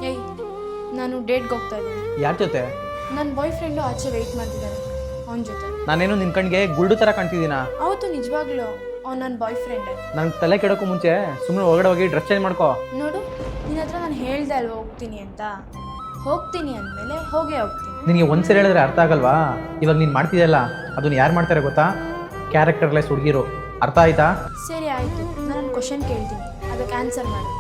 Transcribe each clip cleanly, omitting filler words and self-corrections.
ಏಯ್, ನಾನು ಡೇಟ್ಗೆ ಹೋಗ್ತಾ ಇದ್ದೀನಿ. ಯಾರ ಜೊತೆ? ನನ್ನ ಬಾಯ್ ಫ್ರೆಂಡು ಆಚೆ ವೆಯ್ಟ್ ಮಾಡ್ತಿದ್ದಾನೆ, ಅವನ ಜೊತೆ. ನಾನೇನು ನಿನ್ನ ಕಣ್ಣಿಗೆ ಗುಲ್ಡು ಥರ ಕಾಣ್ತಿದ್ದೀನಾ? ಹೌದು, ನಿಜವಾಗ್ಲೂ ಅವ್ನು ನನ್ನ ಬಾಯ್ ಫ್ರೆಂಡೇ. ನನ್ನ ತಲೆ ಕೆಡೋಕ್ಕೂ ಮುಂಚೆ ಸುಮ್ಮನೆ ಒಳಗಡೆ ಹೋಗಿ ಡ್ರೆಸ್ ಚೇಂಜ್ ಮಾಡ್ಕೋ. ನೋಡು, ನಿನ್ನ ಹತ್ರ ನಾನು ಹೇಳ್ದೆ ಅಲ್ವಾ ಹೋಗ್ತೀನಿ ಅಂತ. ಹೋಗ್ತೀನಿ ಅಂದಮೇಲೆ ಹೋಗೇ ಹೋಗ್ತೀನಿ. ನಿನಗೆ ಒಂದ್ಸರಿ ಹೇಳಿದ್ರೆ ಅರ್ಥ ಆಗಲ್ವಾ? ಇವಾಗ ನೀನು ಮಾಡ್ತಿದ್ದಲ್ಲ ಅದನ್ನು ಯಾರು ಮಾಡ್ತಾರೆ ಗೊತ್ತಾ? ಕ್ಯಾರೆಕ್ಟರ್ಲೆಸ್ ಹುಡುಗಿರು. ಅರ್ಥ ಆಯ್ತಾ? ಸರಿ ಆಯಿತು, ನಾನು ಕ್ವಶನ್ ಕೇಳ್ತೀನಿ, ಅದಕ್ಕೆ ಆನ್ಸರ್ ಮಾಡು.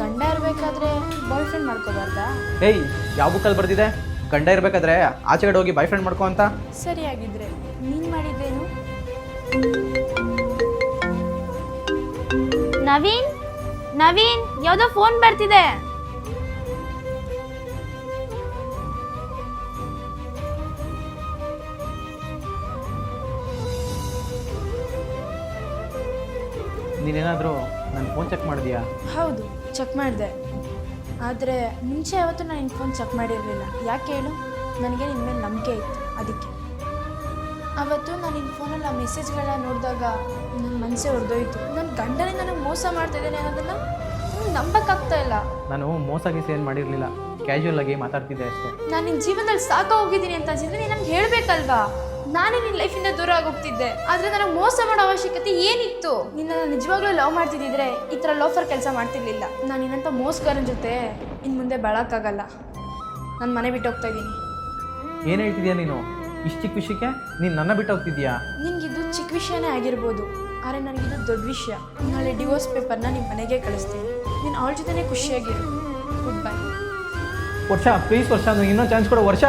ಗಂಡ ಇರಬೇಕಾದ್ರೆ ಬಾಯ್ ಫ್ರೆಂಡ್ ಮಾಡ್ಕೋಬಾರ್ದಾ? ಏಯ್, ಯಾವ ಬುಕ್ಕಲ್ಲಿ ಬರ್ದಿದೆ ಗಂಡ ಇರಬೇಕಾದ್ರೆ ಆಚೆ ಕಡೆ ಹೋಗಿ ಬಾಯ್ ಫ್ರೆಂಡ್ ಮಾಡ್ಕೋ ಅಂತ? ಸರಿಯಾಗಿದ್ರೆ ನೀನು ಮಾಡಿದ್ದೇನು? ನವೀನ್, ನವೀನ್, ಯಾವುದೋ ಫೋನ್ ಬರ್ತಿದೆ. ನೀನೇನಾದರೂ ನನ್ನ ಫೋನ್ ಚೆಕ್ ಮಾಡಿದ್ಯಾ? ಹೌದು, ಚೆಕ್ ಮಾಡಿದೆ. ಆದರೆ ಮುಂಚೆ ಯಾವತ್ತೂ ನಾನು ನಿನ್ನ ಫೋನ್ ಚೆಕ್ ಮಾಡಿರಲಿಲ್ಲ. ಯಾಕೆ ಹೇಳು? ನನಗೆ ನಿನ್ನ ಮೇಲೆ ನಂಬಿಕೆ ಇತ್ತು, ಅದಕ್ಕೆ. ಅವತ್ತು ನಾನು ನಿನ್ನ ಫೋನಲ್ಲಿ ಆ ಮೆಸೇಜ್ಗಳನ್ನ ನೋಡಿದಾಗ ನನ್ನ ಮನಸ್ಸೇ ಹೊಡೆದೋಯ್ತು. ನನ್ನ ಗಂಡನೇ ನನಗೆ ಮೋಸ ಮಾಡ್ತಾಯಿದ್ದಾನೆ ಅನ್ನೋದನ್ನು ನಂಬಕ್ಕಾಗ್ತಾ ಇಲ್ಲ. ನಾನು ಮೋಸ ಗೀಸ ಏನು ಮಾಡಿರಲಿಲ್ಲ, ಕ್ಯಾಶುವಲ್ ಆಗಿ ಮಾತಾಡ್ತಿದ್ದೆ ಅಷ್ಟೇ. ನಾನು ನಿನ್ನ ಜೀವನದಲ್ಲಿ ಸಾಕ ಹೋಗಿದ್ದೀನಿ ಅಂತ ಅನ್ಸಿದ್ರೆ ನೀನು ನನಗೆ ಹೇಳಬೇಕಲ್ವಾ? ನಾನೇ ನಿನ್ನ ಲೈಫಿಂದ ದೂರ ಆಗೋಗ್ತಿದ್ದೆ. ಆದರೆ ನನಗೆ ಮೋಸ ಮಾಡೋ ಅವಶ್ಯಕತೆ ಏನಿತ್ತು? ನಿನ್ನ ನಿಜವಾಗ್ಲೂ ಲವ್ ಮಾಡ್ತಿದ್ದಿದ್ರೆ ಈ ಥರ ಲೋಫರ್ ಕೆಲಸ ಮಾಡ್ತಿರ್ಲಿಲ್ಲ. ನಾನು ನಿನ್ನಂಥ ಮೋಸಗಾರನ ಜೊತೆ ಇನ್ನು ಮುಂದೆ ಬಾಳೋಕ್ಕಾಗಲ್ಲ. ನಾನು ಮನೆ ಬಿಟ್ಟು ಹೋಗ್ತಾ ಇದ್ದೀನಿ. ಏನು ಹೇಳ್ತಿದ್ಯಾ ನೀನು? ಇಷ್ಟು ಚಿಕ್ಕ ವಿಷಯಕ್ಕೆ ನೀನು ನನ್ನ ಬಿಟ್ಟು ಹೋಗ್ತಿದ್ಯಾ? ನಿನಗಿದು ಚಿಕ್ಕ ವಿಷಯನೇ ಆಗಿರ್ಬೋದು, ಆದರೆ ನನಗಿದು ದೊಡ್ಡ ವಿಷಯ. ನಾಳೆ ಡಿವೋರ್ಸ್ ಪೇಪರ್ನ ನಿಮ್ಮ ಮನೆಗೆ ಕಳಿಸ್ತೀನಿ. ನೀನು ಅವಳ ಜೊತೆನೇ ಖುಷಿಯಾಗಿರು. Good bye. Varsha, please Varsha, ಇನ್ನೊಂದು ಚಾನ್ಸ್ ಕೊಡು ವರ್ಷ.